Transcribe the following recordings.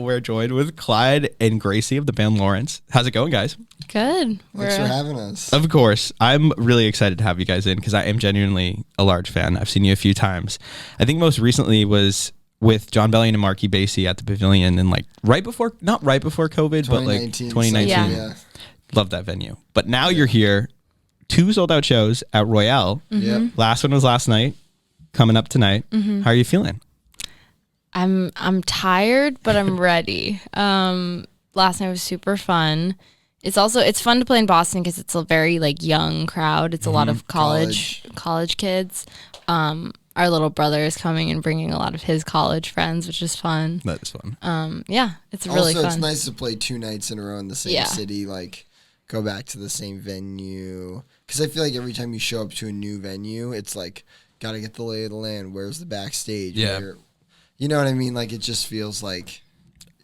We're joined with Clyde and Gracie of the band Lawrence. How's it going, guys? Good. Thanks for having us. Of course. I'm really excited to have you guys in because I am genuinely a large fan. I've seen you a few times. I think most recently was with John Bellion and Marky Basie at the Pavilion, and like not right before COVID, but like 2019. Yeah. Love that venue. But now you're here, 2 sold out shows at Royale. Yep. Last one was last night, coming up tonight. How are you feeling? I'm tired, but I'm ready. Last night was super fun. It's fun to play in Boston because it's a very like young crowd. It's a lot of college kids. Our little brother is coming and bringing a lot of his college friends, which is fun. That is fun. Yeah, it's really fun. Also, it's nice to play 2 nights in a row in the same city, like go back to the same venue. Because I feel like every time you show up to a new venue, it's like, got to get the lay of the land. Where's the backstage? Yeah. You know what I mean? Like, it just feels like,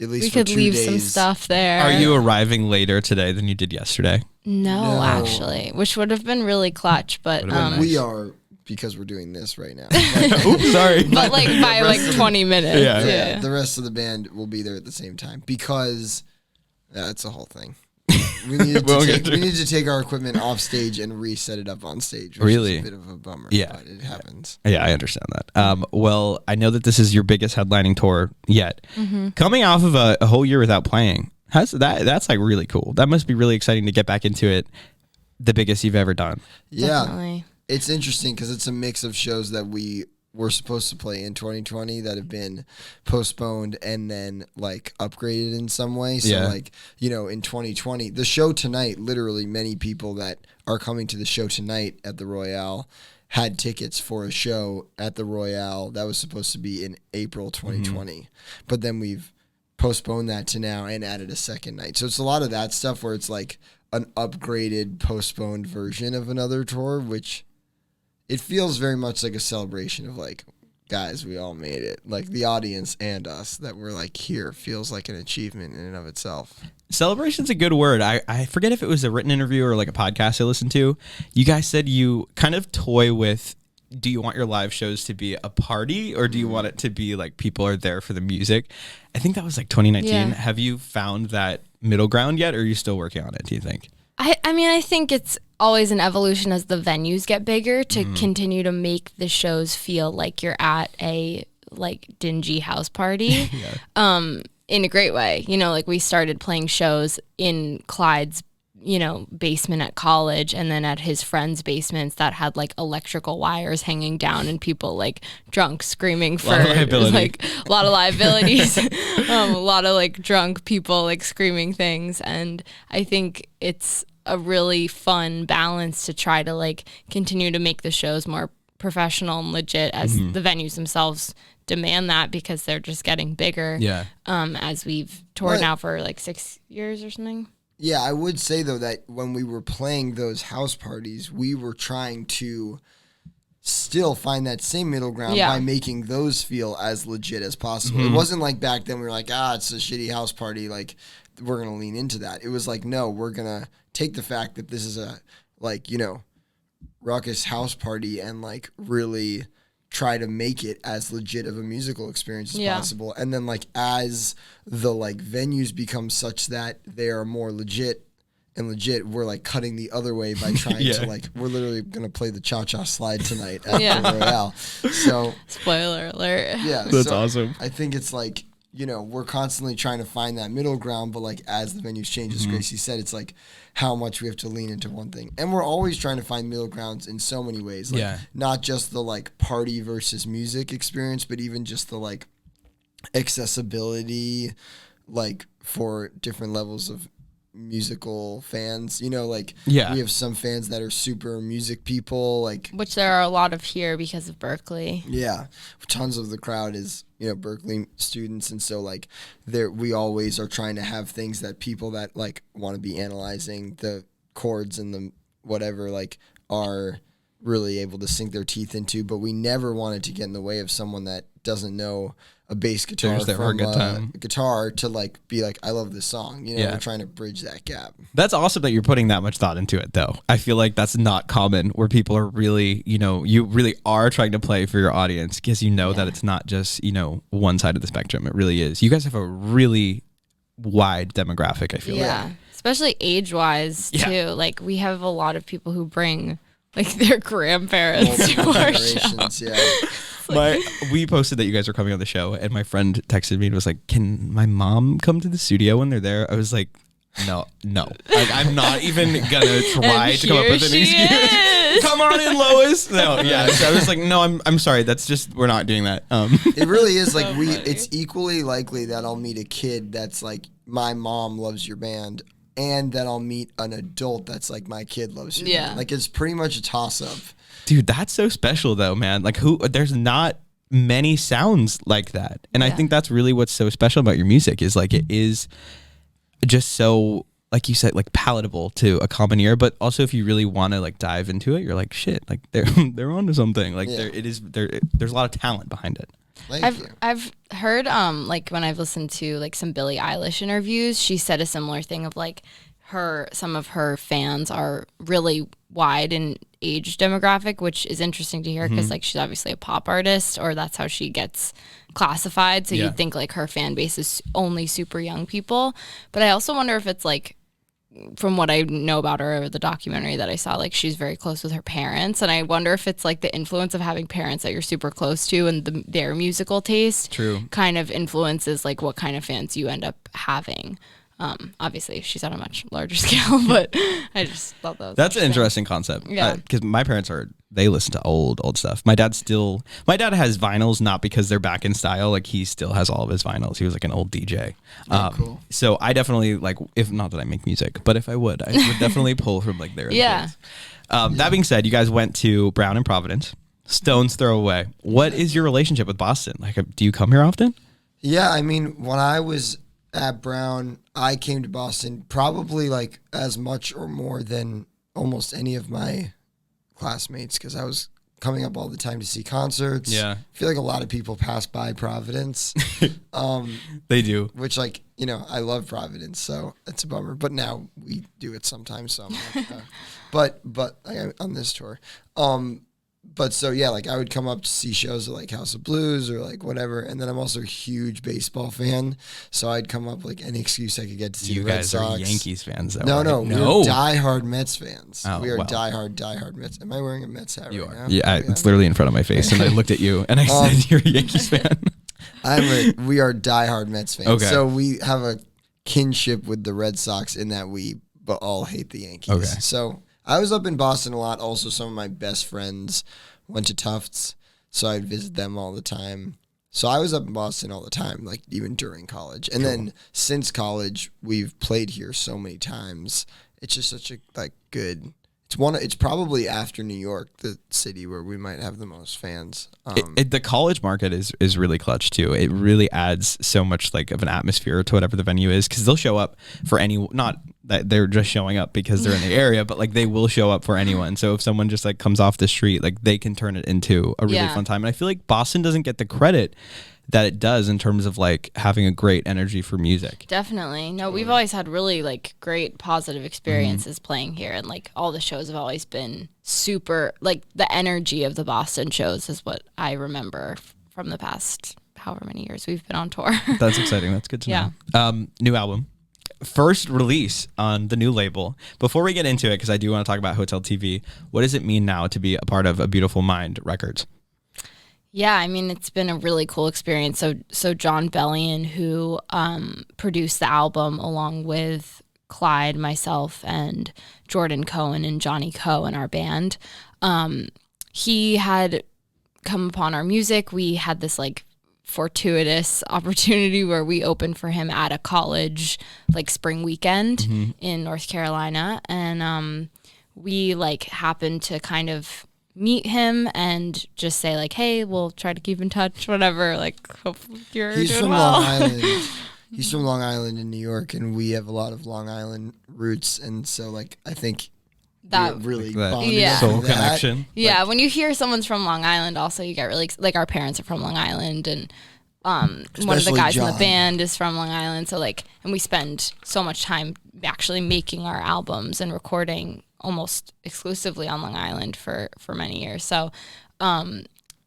at least We for could 2 leave days. some stuff there. Are you arriving later today than you did yesterday? No, actually, which would have been really clutch, but Would've been nice. We are, because we're doing this right now. Oops, sorry. but like by like 20 minutes. Yeah. The rest of the band will be there at the same time because that's a whole thing. We need to take our equipment off stage and reset it up on stage, which is a bit of a bummer. Yeah. But it happens. Yeah, I understand that. Well, I know that this is your biggest headlining tour yet. Coming off of a whole year without playing, that's like really cool. That must be really exciting to get back into it. The biggest you've ever done. Yeah. Definitely. It's interesting because it's a mix of shows that we were supposed to play in 2020 that have been postponed and then like upgraded in some way. So like, you know, in 2020, the show tonight, literally many people that are coming to the show tonight at the Royale had tickets for a show at the Royale that was supposed to be in April 2020. But then we've postponed that to now and added a second night. So it's a lot of that stuff where it's like an upgraded, postponed version of another tour, which it feels very much like a celebration of like, guys, we all made it. Like the audience and us that we're like here feels like an achievement in and of itself. Celebration's a good word. I forget if it was a written interview or like a podcast I listened to. You guys said you kind of toy with, do you want your live shows to be a party or do you want it to be like people are there for the music? I think that was like 2019. Yeah. Have you found that middle ground yet or are you still working on it, do you think? I mean, I think it's always an evolution as the venues get bigger to continue to make the shows feel like you're at a like dingy house party in a great way. You know, like we started playing shows in Clyde's, you know, basement at college and then at his friends' basements that had like electrical wires hanging down and people like drunk screaming for like a lot of liabilities, a lot of like drunk people like screaming things. And I think it's a really fun balance to try to like continue to make the shows more professional and legit as the venues themselves demand that because they're just getting bigger. As we've toured now for like 6 years or something. Yeah, I would say, though, that when we were playing those house parties, we were trying to still find that same middle ground by making those feel as legit as possible. It wasn't like back then we were like, it's a shitty house party, like, we're going to lean into that. It was like, no, we're going to take the fact that this is a, like, you know, raucous house party and, like, really try to make it as legit of a musical experience as possible. And then like as the like venues become such that they are more legit, we're like cutting the other way by trying to like, we're literally going to play the cha-cha slide tonight at the Royale. So spoiler alert. Yeah. That's awesome. I think it's like, you know, we're constantly trying to find that middle ground, but like as the venues change, as Gracie said, it's like how much we have to lean into one thing. And we're always trying to find middle grounds in so many ways. Like not just the like party versus music experience, but even just the like accessibility, like for different levels of musical fans, you know, like we have some fans that are super music people, like which there are a lot of here because of Berkeley. Tons of the crowd is, you know, Berkeley students, and so like we always are trying to have things that people that like want to be analyzing the chords and the whatever like are really able to sink their teeth into, but we never wanted to get in the way of someone that doesn't know a bass guitar there for a from good time. a guitar to like be like, I love this song. You know, we're trying to bridge that gap. That's awesome that you're putting that much thought into it, though. I feel like that's not common where people are really, you know, you really are trying to play for your audience because you know that it's not just, you know, one side of the spectrum. It really is. You guys have a really wide demographic, I feel like. Yeah, especially age-wise, too. Like, we have a lot of people who bring, like, their grandparents to our show. We posted that you guys were coming on the show, and my friend texted me and was like, "Can my mom come to the studio when they're there?" I was like, "No, like, I'm not even gonna try to come up with an excuse. Come on in, Lois." No, yeah. So I was like, "No, I'm sorry. That's just we're not doing that." It really is like it's equally likely that I'll meet a kid that's like, my mom loves your band, and that I'll meet an adult that's like, my kid loves your band. Like, it's pretty much a toss up. Dude, that's so special though, man. Like, there's not many sounds like that. And I think that's really what's so special about your music is like, it is just so, like you said, like palatable to a common ear, but also if you really want to like dive into it, you're like, shit, like they're onto something. Like there's a lot of talent behind it. I've heard like when I've listened to like some Billie Eilish interviews, she said a similar thing of like some of her fans are really wide in age demographic, which is interesting to hear because like she's obviously a pop artist, or that's how she gets classified. So you'd think like her fan base is only super young people. But I also wonder if it's like, from what I know about her or the documentary that I saw, like she's very close with her parents, and I wonder if it's like the influence of having parents that you're super close to and their musical taste kind of influences like what kind of fans you end up having. Obviously she's on a much larger scale, but I just thought that was that's an interesting concept. Yeah, because my parents they listen to old stuff. My dad has vinyls, not because they're back in style. Like, he still has all of his vinyls. He was like an old DJ. Cool. So I definitely like, if not that I make music, but if I would definitely pull from like their influence. That being said, you guys went to Brown in Providence. Stone's throw away. What is your relationship with Boston? Like, do you come here often? Yeah, I mean, when I was at Brown, I came to Boston probably like as much or more than almost any of my classmates because I was coming up all the time to see concerts. Yeah. I feel like a lot of people pass by Providence. They do. Which, like, you know, I love Providence, so it's a bummer. But now we do it sometimes, so I'm like, but on this tour. But so, yeah, like I would come up to see shows at like House of Blues or like whatever. And then I'm also a huge baseball fan. So I'd come up like any excuse I could get to see the Red Sox. You guys are Yankees fans, though. No, we're diehard Mets fans. We are diehard Mets. Am I wearing a Mets hat right now? Yeah, it's literally in front of my face. And I looked at you and I said, you're a Yankees fan. We are diehard Mets fans. Okay. So we have a kinship with the Red Sox in that we all hate the Yankees. Okay. So I was up in Boston a lot. Also, some of my best friends went to Tufts, so I'd visit them all the time. So I was up in Boston all the time, like even during college. And then since college, we've played here so many times. It's just such a like good. It's probably after New York, the city where we might have the most fans. The college market is really clutch too. It really adds so much like of an atmosphere to whatever the venue is because they'll show up for not that they're just showing up because they're in the area, but like they will show up for anyone. So if someone just like comes off the street, like they can turn it into a really fun time. And I feel like Boston doesn't get the credit that it does in terms of like having a great energy for music. Definitely. No, we've always had really like great positive experiences playing here, and like all the shows have always been super, like the energy of the Boston shows is what I remember from the past however many years we've been on tour. That's exciting. That's good to know. New album. First release on the new label. Before we get into it, because I do want to talk about Hotel TV, what does it mean now to be a part of A Beautiful Mind Records? Yeah, I mean, it's been a really cool experience. So John Bellion, who produced the album along with Clyde, myself, and Jordan Cohen and Johnny Coe in our band, he had come upon our music. We had this like fortuitous opportunity where we opened for him at a college like spring weekend in North Carolina, and we like happened to kind of meet him and just say like, hey, we'll try to keep in touch, whatever, like hopefully you're doing from well. Long Island. He's from Long Island in New York, and we have a lot of Long Island roots, and so like I think that really bonded soul connection. Yeah, when you hear someone's from Long Island, also you get really like our parents are from Long Island, and one of the Especially guys in the John. band is from Long Island, so like, and we spend so much time actually making our albums and recording almost exclusively on Long Island for many years. So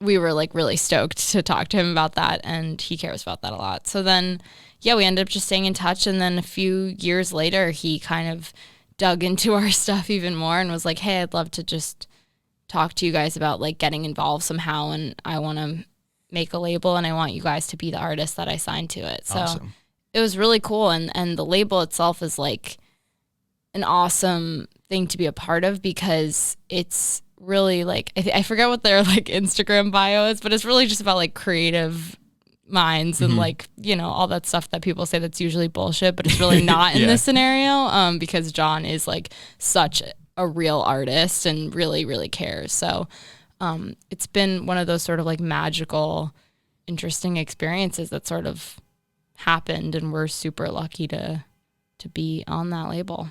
we were like really stoked to talk to him about that, and he cares about that a lot. So then, yeah, we ended up just staying in touch, and then a few years later, he kind of dug into our stuff even more and was like, hey, I'd love to just talk to you guys about like getting involved somehow, and I want to make a label, and I want you guys to be the artist that I signed to it. So Awesome. It was really cool, and the label itself is like an awesome thing to be a part of, because it's really like, I forget what their like Instagram bio is, but it's really just about like creative minds and like, you know, all that stuff that people say that's usually bullshit, but it's really not in this scenario, because John is like such a real artist and really, really cares. So it's been one of those sort of like magical, interesting experiences that sort of happened, and we're super lucky to be on that label.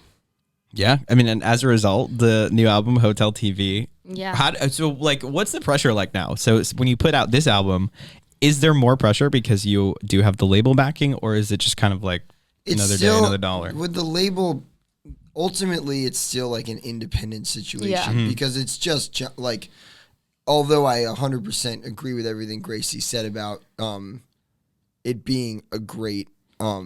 Yeah, I mean, and as a result, the new album Hotel TV. Yeah. So like, what's the pressure like now? So when you put out this album, is there more pressure because you do have the label backing, or is it just kind of like another day, another dollar? With the label, ultimately, it's still like an independent situation because it's just like, although I 100% agree with everything Gracie said about it being a great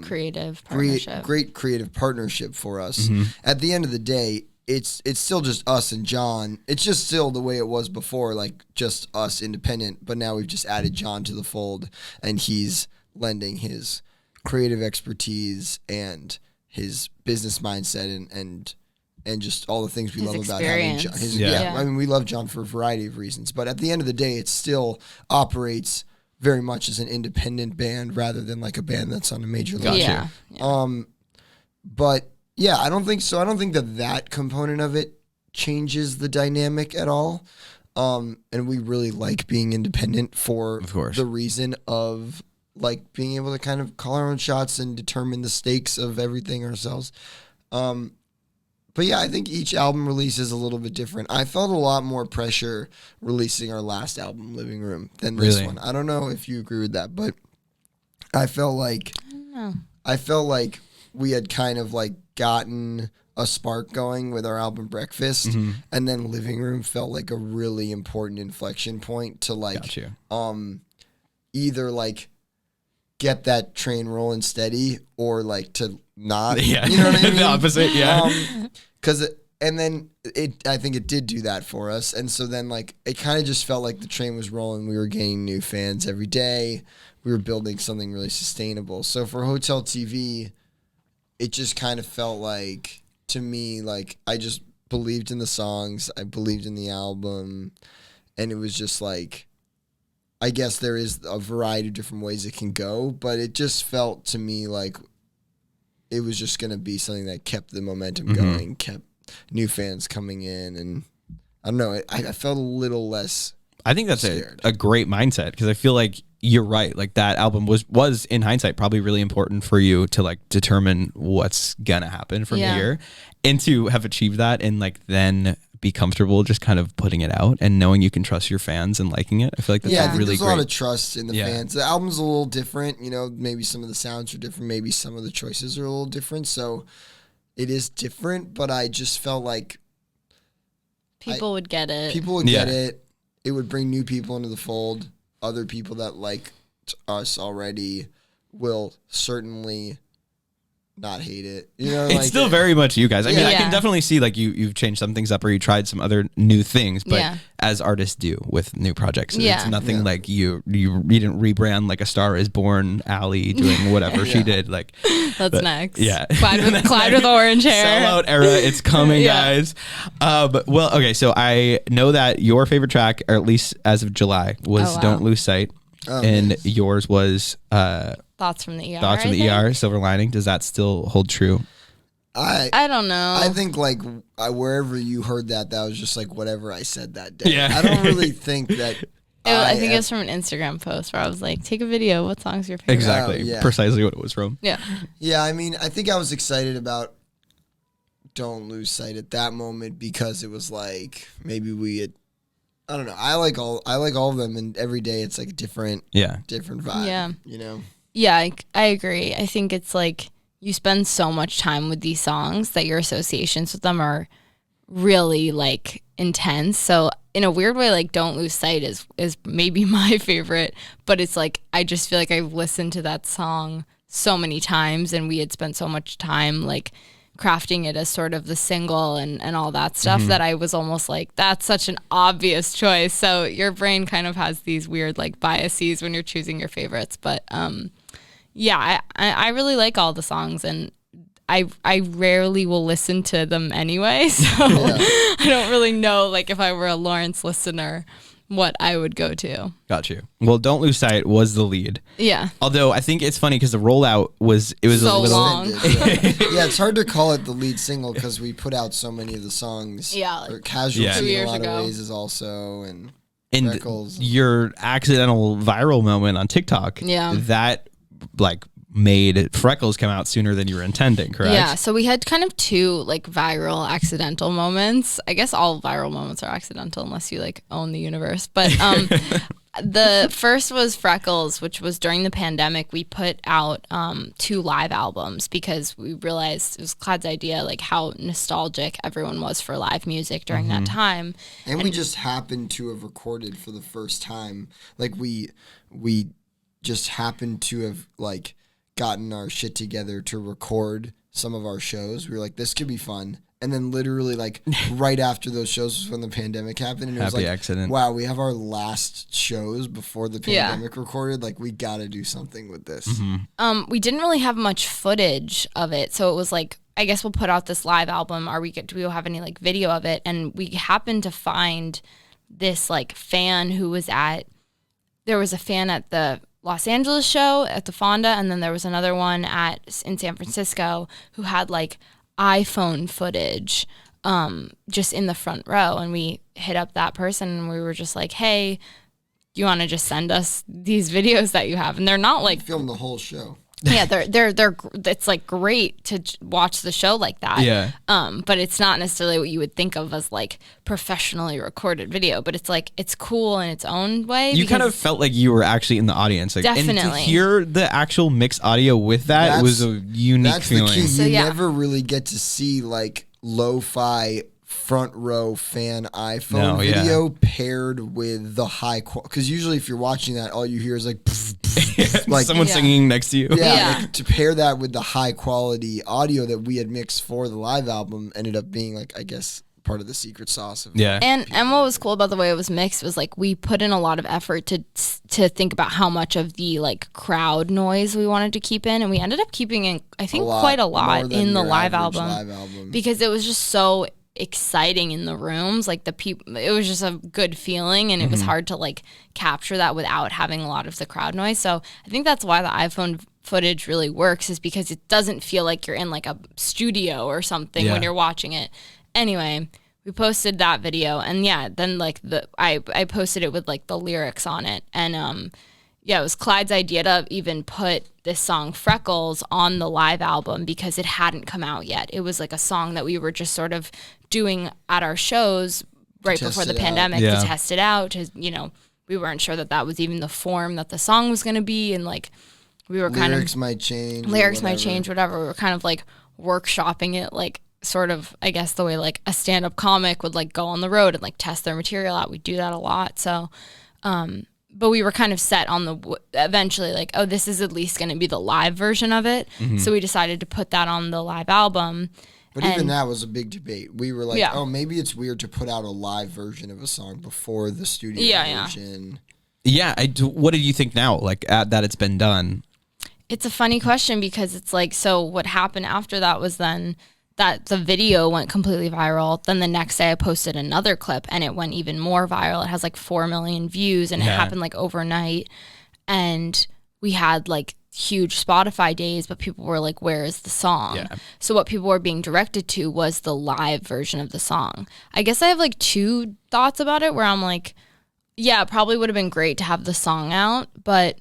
Creative partnership. great creative partnership for us. At the end of the day, it's still just us and John. It's just still the way it was before, like just us independent, but now we've just added John to the fold, and he's lending his creative expertise and his business mindset and just all the things we His love about having John. Yeah. I mean, we love John for a variety of reasons, but at the end of the day, it still operates very much as an independent band rather than like a band that's on a major label. Yeah. But yeah, I don't think so. I don't think that component of it changes the dynamic at all. And we really like being independent for the reason of like being able to kind of call our own shots and determine the stakes of everything ourselves. But yeah, I think each album release is a little bit different. I felt a lot more pressure releasing our last album, Living Room, than this one. I don't know if you agree with that, but I felt like we had kind of like gotten a spark going with our album Breakfast, and then Living Room felt like a really important inflection point to like either like get that train rolling steady or like to not. Yeah. You know what I mean? The opposite, yeah. And then I think it did do that for us. And so then like it kind of just felt like the train was rolling. We were gaining new fans every day. We were building something really sustainable. So for Hotel TV, it just kind of felt like, to me, like I just believed in the songs. I believed in the album. And it was just like, I guess there is a variety of different ways it can go, but it just felt to me like it was just going to be something that kept the momentum going, kept new fans coming in, and I don't know, I felt a little less I think that's scared. a great mindset, because I feel like you're right. Like that album was in hindsight probably really important for you to like determine what's gonna happen from here, and to have achieved that and like then be comfortable just kind of putting it out and knowing you can trust your fans and liking it. I feel like that's I think really there's great. a lot of trust in the fans. The album's a little different, you know, maybe some of the sounds are different, maybe some of the choices are a little different, so it is different, but I just felt like People would get it. People would get it. It would bring new people into the fold. Other people that like us already will certainly not hate it. You know, it's like, still very much you guys. I mean, I Yeah. can definitely see like you've changed some things up or you tried some other new things, but as artists do with new projects, it's nothing like you didn't rebrand like A Star Is Born Allie doing whatever she did. Like that's next. Yeah. Clyde with orange hair. Sellout era. It's coming, guys. Well, okay. So I know that your favorite track, or at least as of July, was Don't Lose Sight. And yours was Thoughts from the ER. Thoughts from the ER, Silver Lining. Does that still hold true? I don't know. I think like wherever you heard that was just like whatever I said that day. Yeah. I don't really think that. I think it was from an Instagram post where I was like, take a video. What song's your favorite? Exactly. Precisely what it was from. Yeah. Yeah, I mean, I think I was excited about Don't Lose Sight at that moment because it was like maybe we had I don't know. I like all of them, and every day it's like a different vibe. Yeah. You know? Yeah, I agree. I think it's like you spend so much time with these songs that your associations with them are really like intense. So in a weird way, like Don't Lose Sight is maybe my favorite, but it's like I just feel like I've listened to that song so many times, and we had spent so much time like crafting it as sort of the single and all that stuff that I was almost like, that's such an obvious choice. So your brain kind of has these weird like biases when you're choosing your favorites. But yeah, I really like all the songs, and I rarely will listen to them anyway. So I don't really know like if I were a Lawrence listener what I would go to. Got you. Well, Don't Lose Sight was the lead. Yeah. Although I think it's funny because the rollout was so a little long. Yeah, it's hard to call it the lead single because we put out so many of the songs. Yeah. Or Casualty in a lot ago. of ways is also and Freckles. Your accidental viral moment on TikTok. Yeah. That like made Freckles come out sooner than you were intending, correct? Yeah, so we had kind of two like viral accidental moments. I guess all viral moments are accidental unless you like own the universe. But the first was Freckles, which was during the pandemic. We put out 2 live albums because we realized it was Clyde's idea, like how nostalgic everyone was for live music during that time. And we just happened to have recorded for the first time. Like we just happened to have like gotten our shit together to record some of our shows. We were like, this could be fun. And then literally like right after those shows was when the pandemic happened. And it was like, accident. Wow, we have our last shows before the pandemic recorded. Like we got to do something with this. We didn't really have much footage of it. So it was like, I guess we'll put out this live album. Do we have any like video of it? And we happened to find this like fan who was there was a fan at the Los Angeles show at the Fonda, and then there was another one in San Francisco who had like iPhone footage just in the front row, and we hit up that person and we were just like, hey, do you want to just send us these videos that you have? And they're not like film the whole show. Yeah, they're it's like great to watch the show like that. Yeah. But it's not necessarily what you would think of as like professionally recorded video, but it's like it's cool in its own way. You kind of felt like you were actually in the audience. Like, Definitely. And to hear the actual mixed audio with that was a unique feeling. That's the key. So, you never really get to see like lo-fi front row fan iPhone video paired with the high quality. Because usually if you're watching that, all you hear is like like someone singing next to you. Yeah. Like, to pair that with the high quality audio that we had mixed for the live album ended up being like, I guess, part of the secret sauce of And what was cool about the way it was mixed was like we put in a lot of effort to think about how much of the like crowd noise we wanted to keep in, and we ended up keeping in I think quite a lot in the live album because it was just so exciting in the rooms. Like the people, it was just a good feeling, and it was hard to like capture that without having a lot of the crowd noise. So I think that's why the iPhone footage really works, is because it doesn't feel like you're in like a studio or something when you're watching it. Anyway, we posted that video, and then like I posted it with like the lyrics on it, and it was Clyde's idea to even put this song Freckles on the live album because it hadn't come out yet. It was like a song that we were just sort of doing at our shows right before the pandemic to test it out. We weren't sure that was even the form that the song was going to be, and like we were kind of lyrics might change, whatever. We were kind of like workshopping it, like sort of, I guess, the way like a stand-up comic would like go on the road and like test their material out. We do that a lot. So, but we were kind of set on eventually like, oh, this is at least going to be the live version of it. So we decided to put that on the live album. But even that was a big debate. We were like, oh, maybe it's weird to put out a live version of a song before the studio version. Yeah. What do you think now, like that it's been done? It's a funny question because it's like, so what happened after that was then that the video went completely viral. Then the next day I posted another clip and it went even more viral. It has like 4 million views and it happened like overnight. And we had like huge Spotify days, but people were like, where is the song? Yeah. So what people were being directed to was the live version of the song. I guess I have like 2 thoughts about it where I'm like, yeah, it probably would have been great to have the song out, but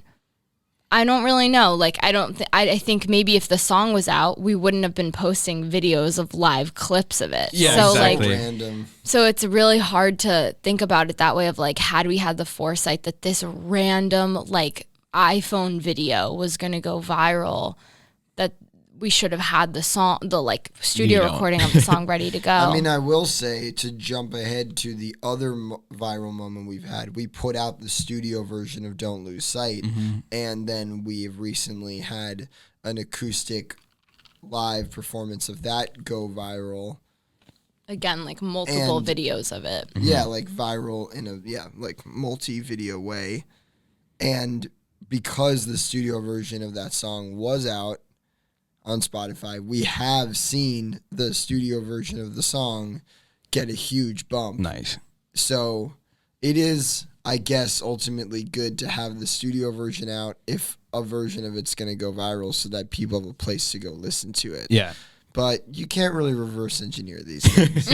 I don't really know. Like, I think maybe if the song was out, we wouldn't have been posting videos of live clips of it. Yeah, so exactly. like, Random. so it's really hard to think about it that way of like, had we had the foresight that this random like iPhone video was going to go viral, that we should have had the song, the like studio recording of the song ready to go. I mean, I will say, to jump ahead to the other viral moment we've had, we put out the studio version of Don't Lose Sight, and then we have recently had an acoustic live performance of that go viral. Again, like multiple videos of it. Yeah, like viral in a like multi-video way. And because the studio version of that song was out on Spotify, we have seen the studio version of the song get a huge bump. Nice. So it is, I guess, ultimately good to have the studio version out if a version of it's going to go viral so that people have a place to go listen to it. Yeah. But you can't really reverse engineer these things.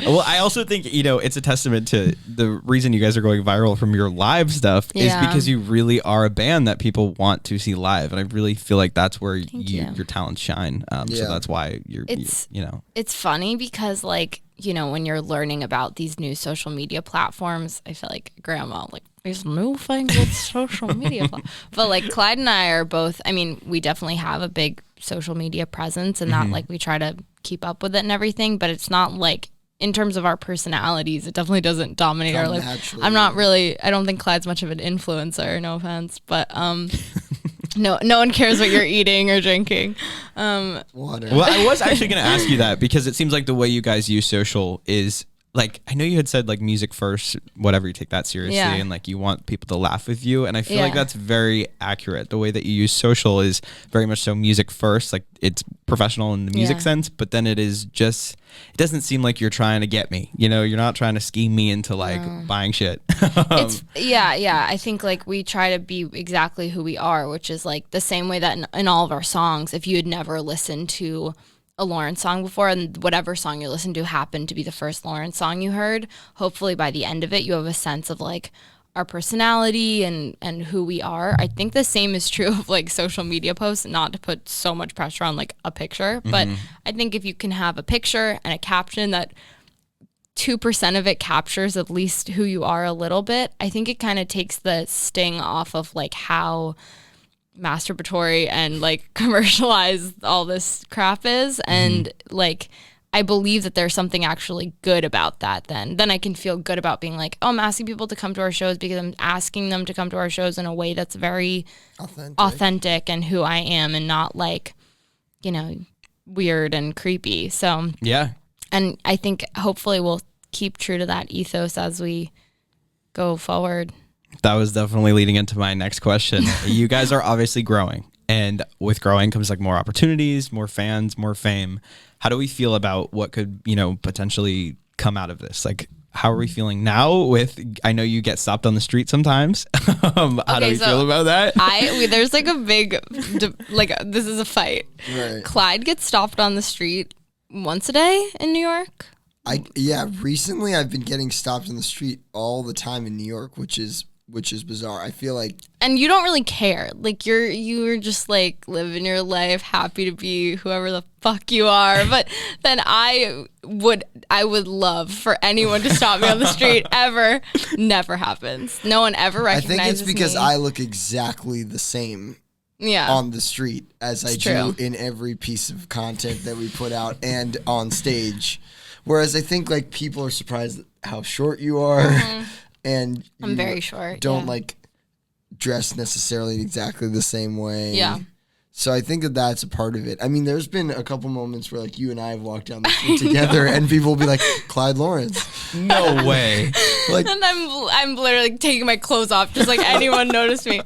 Well, I also think, it's a testament to the reason you guys are going viral from your live stuff is because you really are a band that people want to see live. And I really feel like that's where your talents shine. So that's why It's funny because like, when you're learning about these new social media platforms, I feel like grandma, like these new things with social media. But like Clyde and I are both, I mean, we definitely have a big social media presence and that like we try to keep up with it and everything, but it's not like in terms of our personalities, it definitely doesn't dominate our life. I don't think Clyde's much of an influencer, no offense, but no one cares what you're eating or drinking. Water. Well, I was actually going to ask you that because it seems like the way you guys use social is like, I know you had said like music first, whatever, you take that seriously and like you want people to laugh with you. And I feel like that's very accurate. The way that you use social is very much so music first, like it's professional in the music sense, but then it is just, it doesn't seem like you're trying to get me, you're not trying to scheme me into like buying shit. I think like we try to be exactly who we are, which is like the same way that in all of our songs, if you had never listened to a Lawrence song before and whatever song you listened to happened to be the first Lawrence song you heard, hopefully by the end of it you have a sense of like our personality and who we are. I think the same is true of like social media posts, not to put so much pressure on like a picture, but I think if you can have a picture and a caption that 2% of it captures at least who you are a little bit, I think it kind of takes the sting off of like how masturbatory and like commercialized all this crap is, and like I believe that there's something actually good about that. Then I can feel good about being like, oh, I'm asking people to come to our shows because I'm asking them to come to our shows in a way that's very authentic and who I am, and not like weird and creepy. So and I think hopefully we'll keep true to that ethos as we go forward. That was definitely leading into my next question. You guys are obviously growing, and with growing comes like more opportunities, more fans, more fame. How do we feel about what could, potentially come out of this? Like, how are we feeling now I know you get stopped on the street sometimes. How do we feel about that? There's like a big, this is a fight. Right. Clyde gets stopped on the street once a day in New York. Recently I've been getting stopped on the street all the time in New York, which is bizarre. I feel like, and you don't really care. Like you're just like living your life, happy to be whoever the fuck you are. But then I would love for anyone to stop me on the street ever. Never happens. No one ever recognizes me. I think it's because I look exactly the same on the street as I do in every piece of content that we put out and on stage. Whereas I think like people are surprised at how short you are. And I'm very short. Don't like dress necessarily exactly the same way. Yeah. So I think that's a part of it. I mean, there's been a couple moments where like you and I have walked down the street together, and people will be like, "Clyde Lawrence." No way. Like, and I'm literally taking my clothes off, just like anyone noticed me.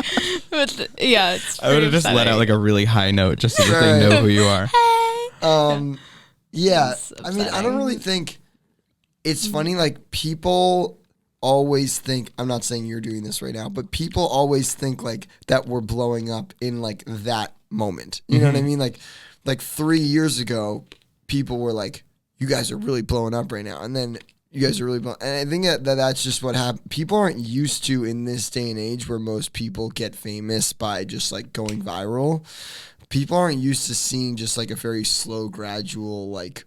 But it's. I would have just let out like a really high note just so that they know who you are. Hey. Yeah. I mean, I don't really think it's funny. Like people always think, I'm not saying you're doing this right now, but people always think like that we're blowing up in like that moment. You know what I mean? Like 3 years ago, people were like, you guys are really blowing up right now. And then You guys are really blunt. And I think that's just what happened. People aren't used to, in this day and age where most people get famous by just like going viral. People aren't used to seeing just like a very slow, gradual like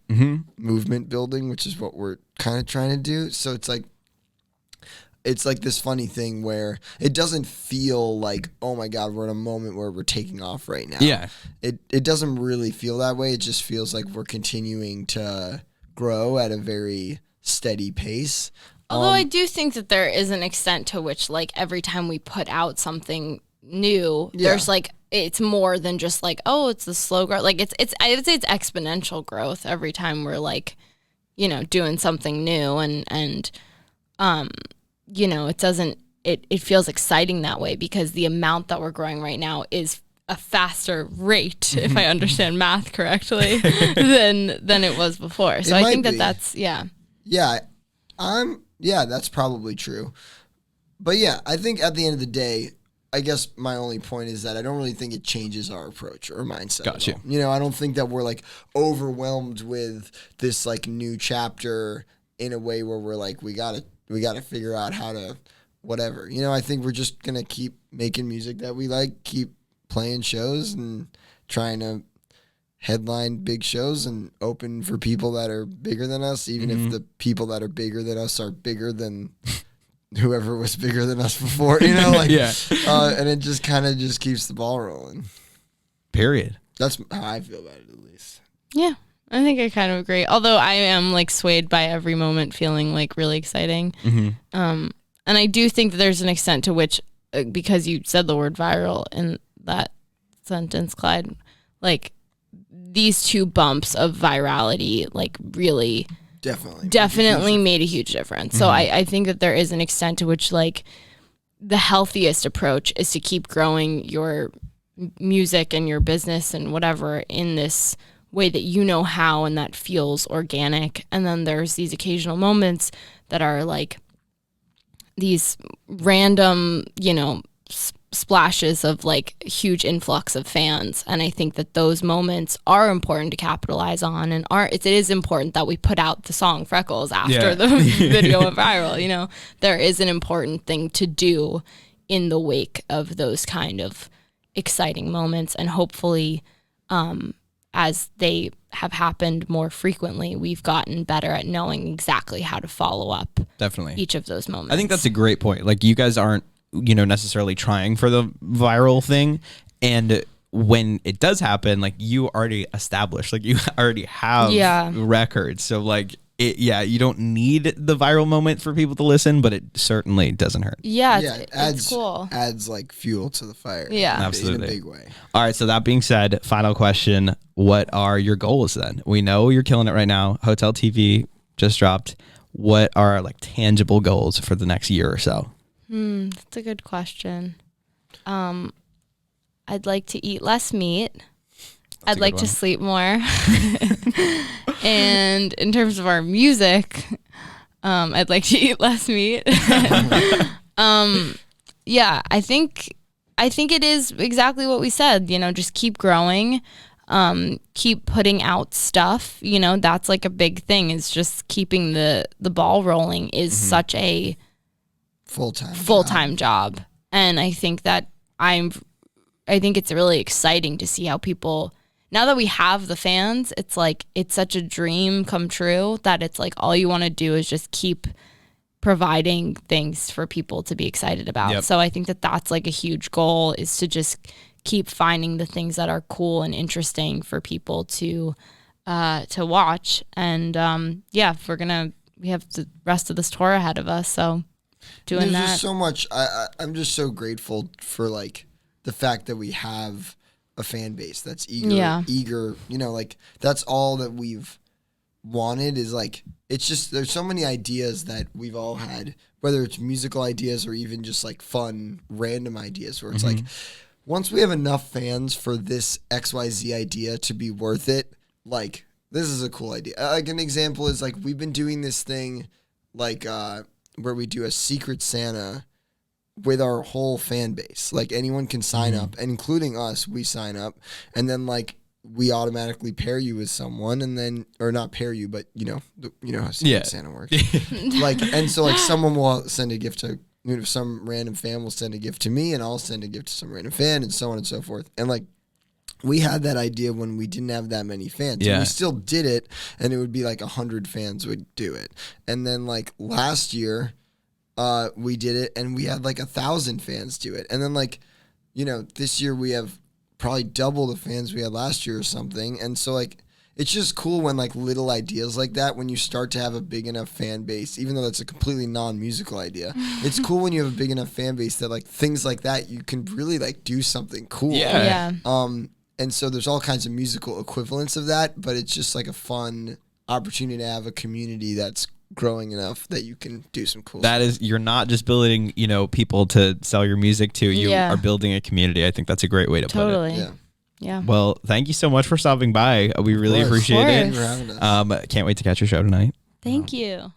movement building, which is what we're kind of trying to do. So it's like this funny thing where it doesn't feel like, oh my God, we're in a moment where we're taking off right now. Yeah. It doesn't really feel that way. It just feels like we're continuing to grow at a very steady pace. Although I do think that there is an extent to which, like, every time we put out something new, there's like, it's more than just like, oh, it's the slow growth. Like it's I would say it's exponential growth every time we're like, you know, doing something new and you know, it feels exciting that way because the amount that we're growing right now is a faster rate, if I understand math correctly, than it was before. So I think that's Yeah, that's probably true. But yeah, I think at the end of the day, I guess my only point is that I don't really think it changes our approach or mindset. Gotcha. You know, I don't think that we're like overwhelmed with this like new chapter in a way where we're like, we gotta figure out how to whatever. You know, I think we're just gonna keep making music that we like, keep playing shows and trying to headline big shows and open for people that are bigger than us, even if the people that are bigger than us are bigger than whoever was bigger than us before, you know, like, and it just kind of just keeps the ball rolling. Period. That's how I feel about it, at least. Yeah, I think I kind of agree. Although I am like swayed by every moment feeling like really exciting. And I do think that there's an extent to which, because you said the word viral in that sentence, Clyde, like these two bumps of virality, like really definitely made a huge difference. So I think that there is an extent to which like the healthiest approach is to keep growing your music and your business and whatever in this way that you know how and that feels organic. And then there's these occasional moments that are like these random, you know, splashes of like huge influx of fans, and I think that those moments are important to capitalize on, and it is important that we put out the song Freckles after the video went viral. You know, there is an important thing to do in the wake of those kind of exciting moments, and hopefully as they have happened more frequently, we've gotten better at knowing exactly how to follow up each of those moments. I think that's a great point. Like, you guys aren't, you know, necessarily trying for the viral thing, and when it does happen, like, you already established, like, you already have records, so like you don't need the viral moment for people to listen, but it certainly doesn't hurt. It's cool. Adds like fuel to the fire. Absolutely, in a big way. All right, so that being said, final question: what are your goals then? We know you're killing it right now. Hotel TV just dropped. What are like tangible goals for the next year or so? That's a good question. I'd like to eat less meat. I'd like to sleep more. And in terms of our music, I'd like to eat less meat. Yeah, I think it is exactly what we said, you know, just keep growing, keep putting out stuff, you know, that's like a big thing, is just keeping the ball rolling is such a full-time job. And I think that I think it's really exciting to see how people, now that we have the fans, it's like, it's such a dream come true that it's like all you want to do is just keep providing things for people to be excited about. So I think that that's like a huge goal, is to just keep finding the things that are cool and interesting for people to watch. And we have the rest of this tour ahead of us, so doing There's just so much. I'm just so grateful for like the fact that we have a fan base that's eager, you know, like that's all that we've wanted, is like, it's just, there's so many ideas that we've all had, whether it's musical ideas or even just like fun random ideas, where it's like, once we have enough fans for this XYZ idea to be worth it, like, this is a cool idea. Like, an example is like, we've been doing this thing like where we do a Secret Santa with our whole fan base. Like, anyone can sign up, and including us, we sign up, and then like we automatically pair you with someone, and then, or not pair you, but you know how Santa works. Like, and so like someone will send a gift to, some random fan will send a gift to me, and I'll send a gift to some random fan, and so on and so forth. And like, we had that idea when we didn't have that many fans. Yeah. And we still did it, and it would be like 100 fans would do it. And then like last year, we did it, and we had like 1,000 fans do it. And then like, this year we have probably double the fans we had last year or something. And so like, it's just cool when like little ideas like that, when you start to have a big enough fan base, even though that's a completely non-musical idea, it's cool when you have a big enough fan base that like things like that, you can really like do something cool. Yeah. And so there's all kinds of musical equivalents of that, but it's just like a fun opportunity to have a community that's growing enough that you can do some cool stuff. That is, you're not just building, people to sell your music to. You are building a community. I think that's a great way to put it. Yeah. Well, thank you so much for stopping by. We really appreciate it. Thank you for having us. Can't wait to catch your show tonight. Thank you.